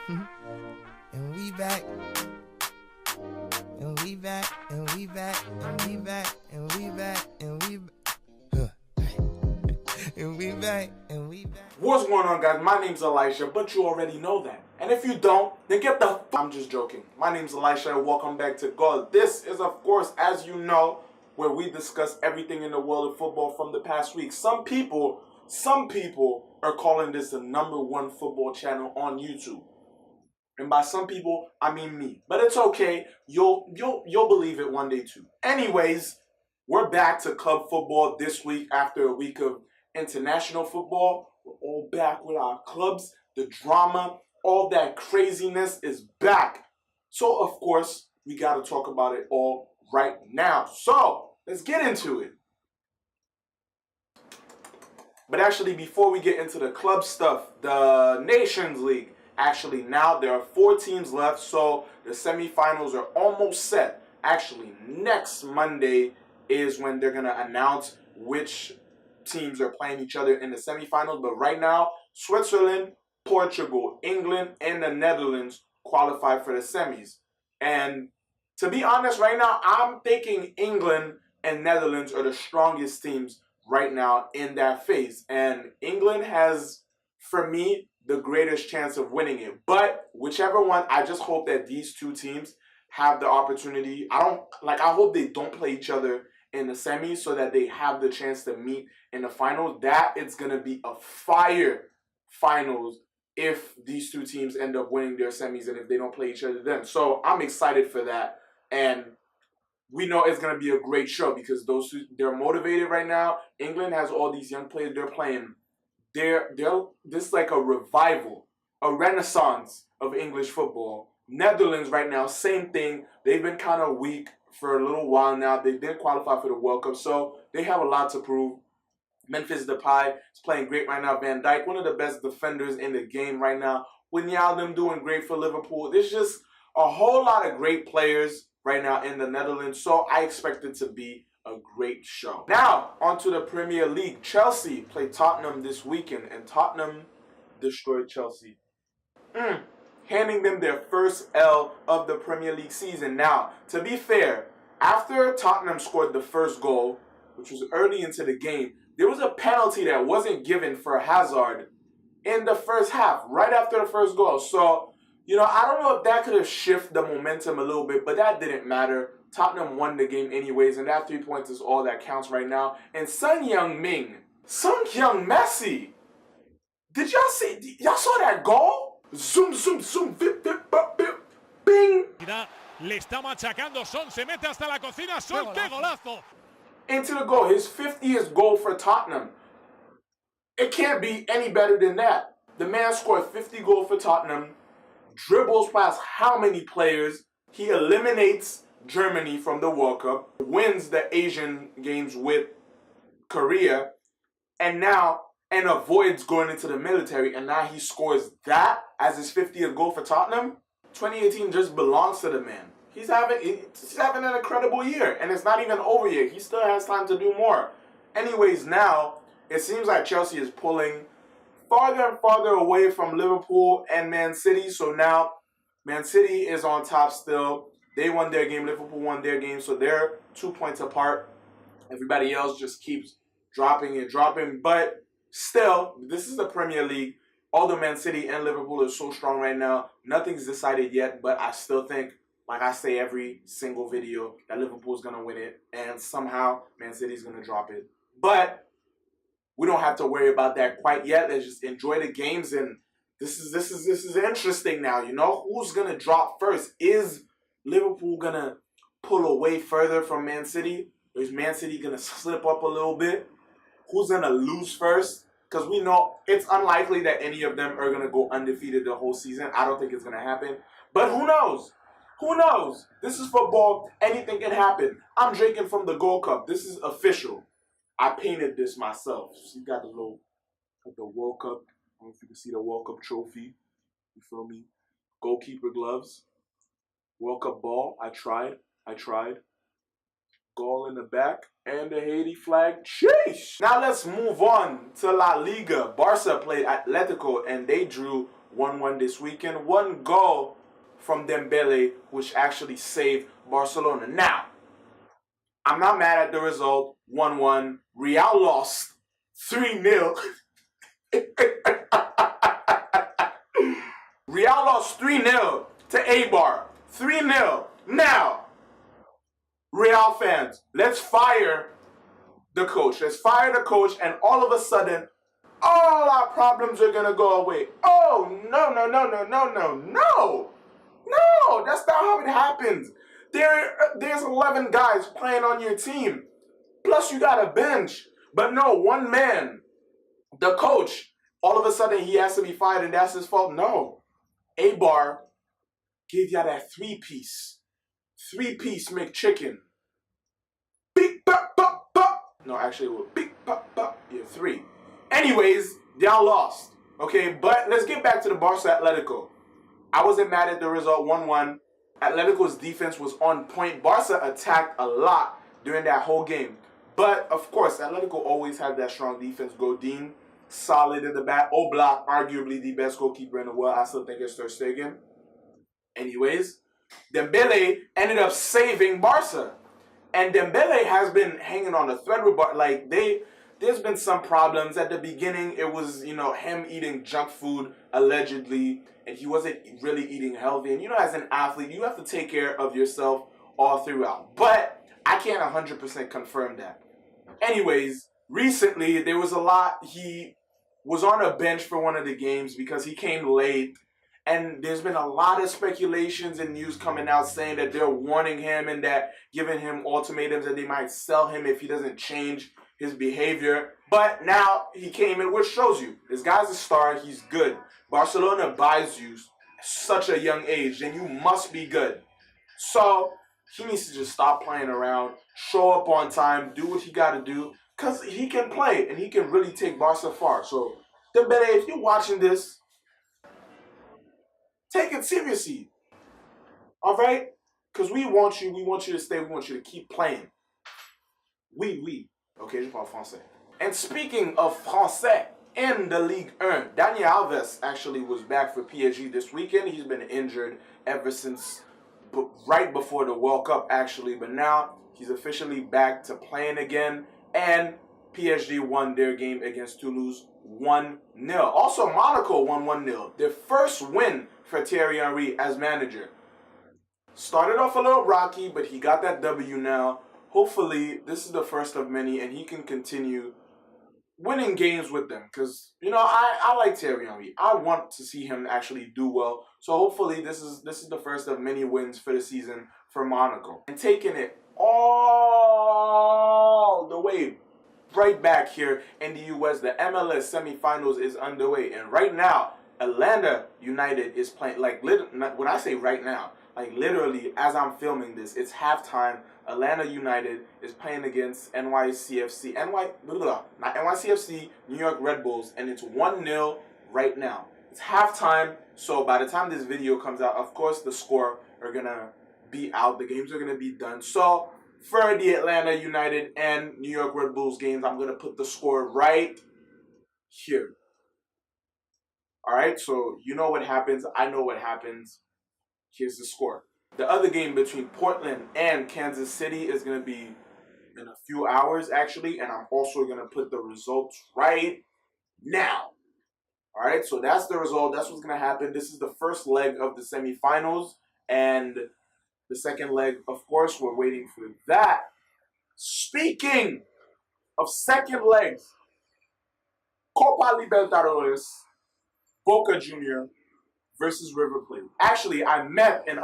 And we back. And we back. And we back. And we back. And we back. And we back. And we back. And we back. What's going on, guys? My name's Elisha, but you already know that. And if you don't, then get the I'm just joking. My name's Elisha and welcome back to God. This is, of course, as you know, where we discuss everything in the world of football from the past week. Some people are calling this the #1 football channel on YouTube. And by some people, I mean me. But it's okay. You'll believe it one day too. Anyways, we're back to club football this week after a week of international football. We're all back with our clubs. The drama, all that craziness is back. So, of course, we got to talk about it all right now. So, let's get into it. But actually, before we get into the club stuff, the Nations League, actually now there are 4 teams left, so the semifinals are almost set. Actually, next Monday is when they're going to announce which teams are playing each other in the semifinals. But right now, Switzerland, Portugal, England, and the Netherlands qualify for the semis. And to be honest, right now, I'm thinking England and Netherlands are the strongest teams right now in that phase. And England has, for me, the greatest chance of winning it. But whichever one, I just hope that these two teams have the opportunity. I hope they don't play each other in the semis so that they have the chance to meet in the finals. That it's going to be a fire finals if these two teams end up winning their semis and if they don't play each other then. So I'm excited for that. And we know it's going to be a great show because those two, they're motivated right now. England has all these young players they're playing. This is like a revival, a renaissance of English football. Netherlands right now, same thing. They've been kind of weak for a little while now. They didn't qualify for the World Cup, so they have a lot to prove. Memphis Depay is playing great right now. Van Dijk, one of the best defenders in the game right now. Wijnaldum doing great for Liverpool. There's just a whole lot of great players right now in the Netherlands, so I expect it to be a great show. Now, onto the Premier League. Chelsea played Tottenham this weekend, and Tottenham destroyed Chelsea, handing them their first L of the Premier League season. Now, to be fair, after Tottenham scored the first goal, which was early into the game, there was a penalty that wasn't given for Hazard in the first half, right after the first goal. So, I don't know if that could have shifted the momentum a little bit, but that didn't matter. Tottenham won the game anyways, and that 3 points is all that counts right now. And Son Heung-min, Messi, did y'all see? Y'all saw that goal? Zoom, zoom, zoom, vip, vip, vip, vip, bing. Le está machacando Son, se mete hasta la cocina, Son, qué golazo. Into the goal, his 50th goal for Tottenham. It can't be any better than that. The man scored 50 goals for Tottenham, dribbles past how many players, he eliminates Germany from the World Cup, wins the Asian games with Korea, and avoids going into the military, and now he scores that as his 50th goal for Tottenham. 2018 just belongs to the man. He's having an incredible year, and it's not even over yet. He still has time to do more. Anyways, now it seems like Chelsea is pulling farther and farther away from Liverpool and Man City. So now Man City is on top still. They won their game. Liverpool won their game. So they're 2 points apart. Everybody else just keeps dropping and dropping. But still, this is the Premier League. Although Man City and Liverpool are so strong right now, nothing's decided yet. But I still think, like I say every single video, that Liverpool's going to win it. And somehow Man City's going to drop it. But we don't have to worry about that quite yet. Let's just enjoy the games. And this is interesting now. Who's going to drop first? Is Liverpool going to pull away further from Man City? Or is Man City going to slip up a little bit? Who's going to lose first? Because we know it's unlikely that any of them are going to go undefeated the whole season. I don't think it's going to happen. But who knows? Who knows? This is football. Anything can happen. I'm drinking from the Gold Cup. This is official. I painted this myself. So you got the World Cup. I don't know if you can see the World Cup trophy. You feel me? Goalkeeper gloves. World Cup ball. I tried. Goal in the back. And the Haiti flag. Sheesh! Now let's move on to La Liga. Barca played Atletico and they drew 1-1 this weekend. One goal from Dembele, which actually saved Barcelona. Now, I'm not mad at the result. 1-1. Real lost 3-0. Real lost 3-0 to Eibar. 3-0. Now, Real fans, let's fire the coach. Let's fire the coach, and all of a sudden, all our problems are going to go away. Oh, no. No, that's not how it happens. There's 11 guys playing on your team. Plus, you got a bench. But no, one man, the coach, all of a sudden he has to be fired, and that's his fault. No. Eibar gave you that three-piece McChicken. Big pop, pop, pop. No, actually, it was big pop, pop. Yeah, 3. Anyways, y'all lost. Okay, but let's get back to the Barca Atletico. I wasn't mad at the result, 1-1. Atletico's defense was on point. Barca attacked a lot during that whole game. But, of course, Atletico always had that strong defense. Godin, solid in the back. Oblak, arguably the best goalkeeper in the world. I still think it's Ter Stegen. Anyways, Dembele ended up saving Barca. And Dembele has been hanging on the thread with Barca. Like, there's been some problems. At the beginning, it was, him eating junk food, allegedly. And he wasn't really eating healthy. And, as an athlete, you have to take care of yourself all throughout. But I can't 100% confirm that. Anyways, recently, there was a lot. He was on a bench for one of the games because he came late. And there's been a lot of speculations and news coming out saying that they're warning him and that giving him ultimatums that they might sell him if he doesn't change his behavior. But now he came in, which shows you this guy's a star. He's good. Barcelona buys you at such a young age, then you must be good. So he needs to just stop playing around, show up on time, do what he got to do, because he can play and he can really take Barca far. So, Dembele, if you're watching this, take it seriously. All right? Because we want you to stay, we want you to keep playing. Oui. Okay, je parle français. And speaking of français, in the Ligue 1, Dani Alves actually was back for PSG this weekend. He's been injured ever since right before the World Cup, actually. But now he's officially back to playing again. And PSG won their game against Toulouse 1-0. Also, Monaco won 1-0. Their first win for Thierry Henry as manager. Started off a little rocky, but he got that W now. Hopefully, this is the first of many, and he can continue winning games with them. Because, I like Thierry Henry. I want to see him actually do well. So hopefully, this is the first of many wins for the season for Monaco. And taking it all the way right back here in the U.S., the MLS semifinals is underway. And right now, Atlanta United is playing, when I say right now, literally as I'm filming this, it's halftime. Atlanta United is playing against NYCFC, New York Red Bulls, and it's 1-0 right now. It's halftime, so by the time this video comes out, of course, the score are going to be out. The games are going to be done. So, for the Atlanta United and New York Red Bulls games, I'm going to put the score right here. All right, so you know what happens. I know what happens. Here's the score. The other game between Portland and Kansas City is going to be in a few hours, actually, and I'm also going to put the results right now. All right, so that's the result. That's what's going to happen. This is the first leg of the semifinals, and the second leg, of course, we're waiting for that. Speaking of second legs, Copa Libertadores, Boca Junior versus River Plate. Actually, I met an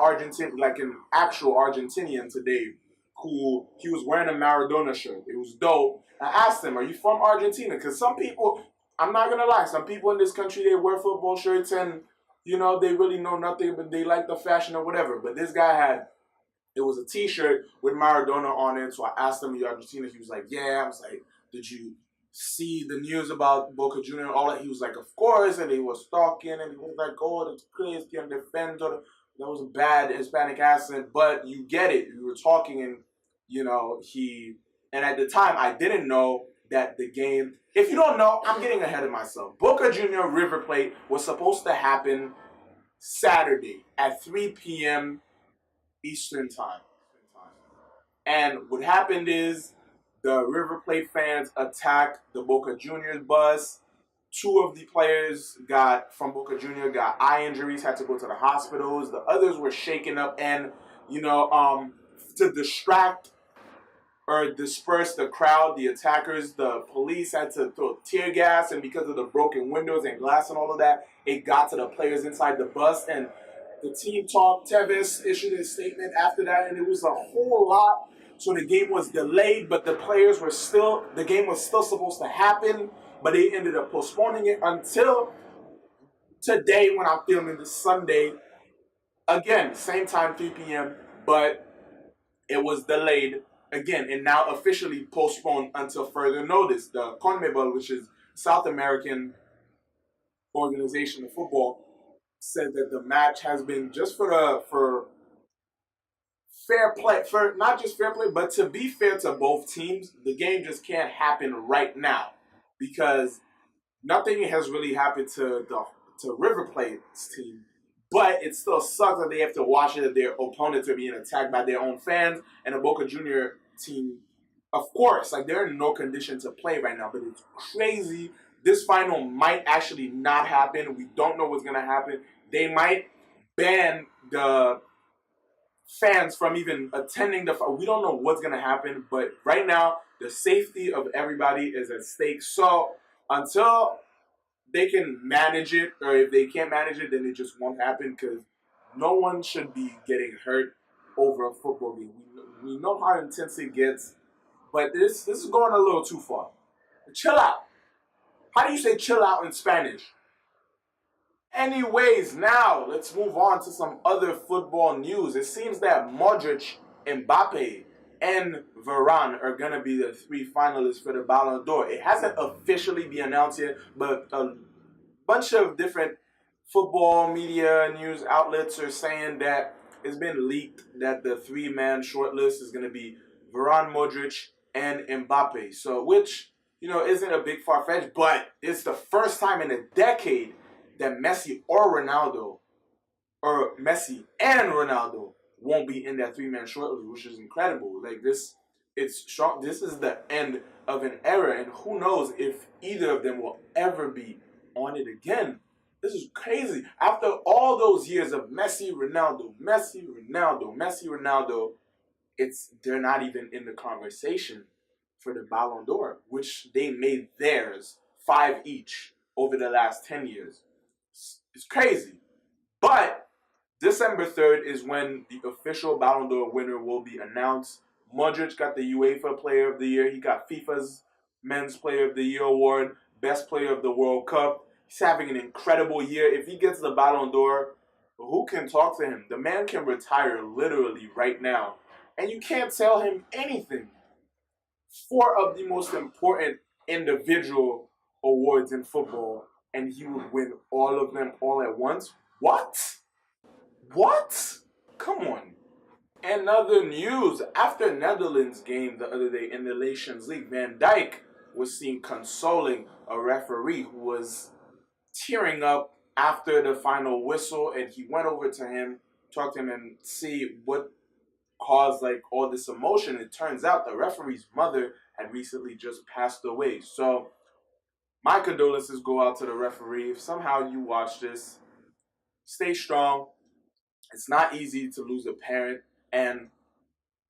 actual Argentinian today who, he was wearing a Maradona shirt. It was dope. I asked him, are you from Argentina? Because some people, I'm not going to lie, some people in this country, they wear football shirts and, they really know nothing, but they like the fashion or whatever. But this guy it was a t-shirt with Maradona on it. So I asked him, are you Argentina? He was like, yeah. I was like, did you see the news about Boca Junior and all that? He was like, of course. And he was talking and he was like, oh, that's crazy and defender. That was a bad Hispanic accent, but you get it. You were talking and, and at the time I didn't know that the game, if you don't know, I'm getting ahead of myself. Boca Junior River Plate was supposed to happen Saturday at 3 p.m. Eastern Time. And what happened is the River Plate fans attacked the Boca Juniors bus. Two of the players from Boca Junior got eye injuries, had to go to the hospitals. The others were shaken up, and to distract or disperse the crowd, the attackers, the police had to throw tear gas, and because of the broken windows and glass and all of that, it got to the players inside the bus, and the team talked. Tevez issued a statement after that, and it was a whole lot. So the game was delayed, but the game was still supposed to happen, but they ended up postponing it until today when I'm filming this Sunday. Again, same time, 3 p.m., but it was delayed again and now officially postponed until further notice. The CONMEBOL, which is South American organization of football, said that the match has been just for fair play, for not just fair play, but to be fair to both teams, the game just can't happen right now because nothing has really happened to River Plate's team. But it still sucks that they have to watch it, that their opponents are being attacked by their own fans, and the Boca Junior team, of course, like they're in no condition to play right now. But it's crazy. This final might actually not happen. We don't know what's gonna happen. They might ban the fans from even attending we don't know what's gonna happen. But right now, the safety of everybody is at stake. So until they can manage it, or if they can't manage it, then it just won't happen because no one should be getting hurt over a football game. We know how intense it gets, but this is going a little too far. Chill out. How do you say chill out in Spanish? Anyways, now let's move on to some other football news. It seems that Modric, Mbappe, and Varane are going to be the three finalists for the Ballon d'Or. It hasn't officially been announced yet, but a bunch of different football media news outlets are saying that it's been leaked that the three-man shortlist is going to be Varane, Modric, and Mbappe. So, which, isn't a big far-fetched, but it's the first time in a decade that Messi and Ronaldo won't be in that three-man shortlist, which is incredible. Like this is the end of an era, and who knows if either of them will ever be on it again. This is crazy. After all those years of Messi, Ronaldo, they're not even in the conversation for the Ballon d'Or, which they made theirs 5 each over the last 10 years. It's crazy. But December 3rd is when the official Ballon d'Or winner will be announced. Modric got the UEFA Player of the Year. He got FIFA's Men's Player of the Year award, Best Player of the World Cup. He's having an incredible year. If he gets the Ballon d'Or, who can talk to him? The man can retire literally right now. And you can't tell him anything. 4 of the most important individual awards in football, and he would win all of them all at once? What? Come on. And other news, after Netherlands game the other day in the Nations League, Van Dijk was seen consoling a referee who was tearing up after the final whistle, and he went over to him, talked to him, and see what caused all this emotion. It turns out the referee's mother had recently just passed away. So my condolences go out to the referee. If somehow you watch this, stay strong. It's not easy to lose a parent, and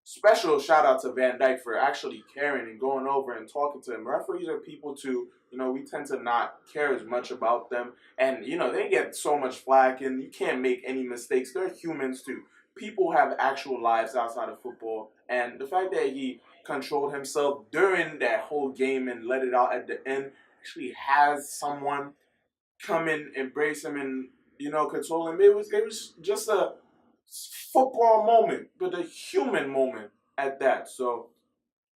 special shout out to Van Dijk for actually caring and going over and talking to him. Referees are people too. We tend to not care as much about them, and they get so much flack, and you can't make any mistakes. They're humans too. People have actual lives outside of football, and the fact that he controlled himself during that whole game and let it out at the end, actually has someone come in, embrace him, and console him. It was just a football moment, but a human moment at that. So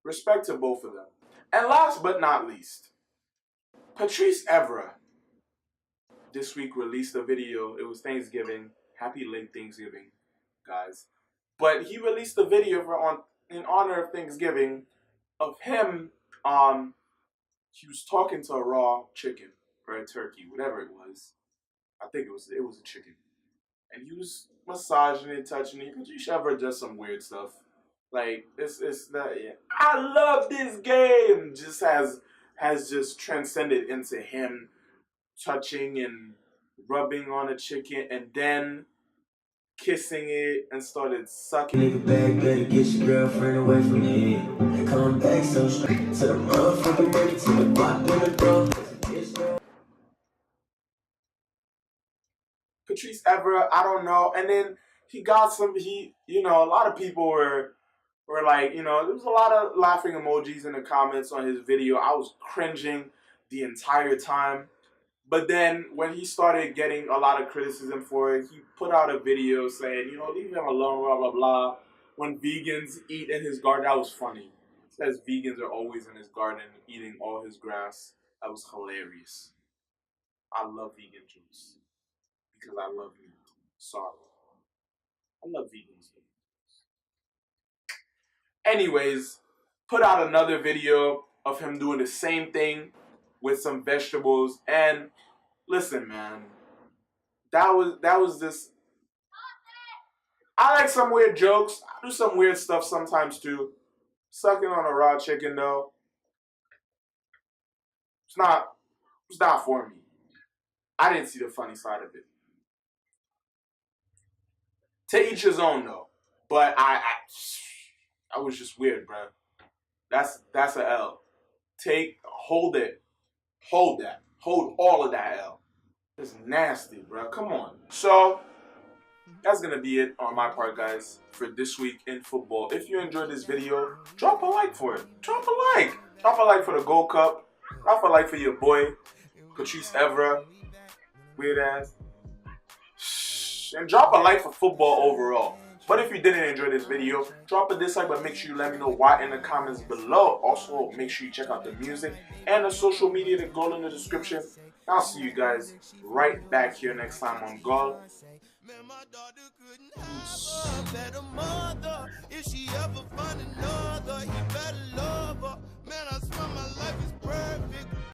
respect to both of them. And last but not least, Patrice Evra this week released a video. It was Thanksgiving. Happy late Thanksgiving, guys. But he released a video in honor of Thanksgiving of him he was talking to a raw chicken or a turkey, whatever it was. I think it was a chicken, and he was massaging it, touching it. Patrice Evra does some weird stuff. Like it's not. Yeah. I love this game. Just has just transcended into him touching and rubbing on a chicken, and then kissing it and started sucking. Nigga back, better get your girlfriend away from me. And come back so straight to the motherfucking baby to the bottom of the door. Patrice Evra, I don't know. And then he got some, a lot of people were like, there was a lot of laughing emojis in the comments on his video. I was cringing the entire time. But then when he started getting a lot of criticism for it, he put out a video saying, leave him alone, blah, blah, blah. When vegans eat in his garden, that was funny. He says vegans are always in his garden eating all his grass. That was hilarious. I love vegan juice because I love meat. Sorry. I love vegans. Anyways, put out another video of him doing the same thing with some vegetables. And listen, man, that was this. I like some weird jokes. I do some weird stuff sometimes too. Sucking on a raw chicken though, it's not for me. I didn't see the funny side of it. To each his own though. But I was just weird, bro. That's a L. Hold it. Hold that. Hold all of that L. It's nasty, bro. Come on. So, that's going to be it on my part, guys, for this week in football. If you enjoyed this video, drop a like for it. Drop a like. Drop a like for the Gold Cup. Drop a like for your boy, Patrice Evra. Weird ass. And drop a like for football overall. But if you didn't enjoy this video, drop a dislike, but make sure you let me know why in the comments below. Also, make sure you check out the music and the social media that go in the description. I'll see you guys right back here next time on Goal. Peace.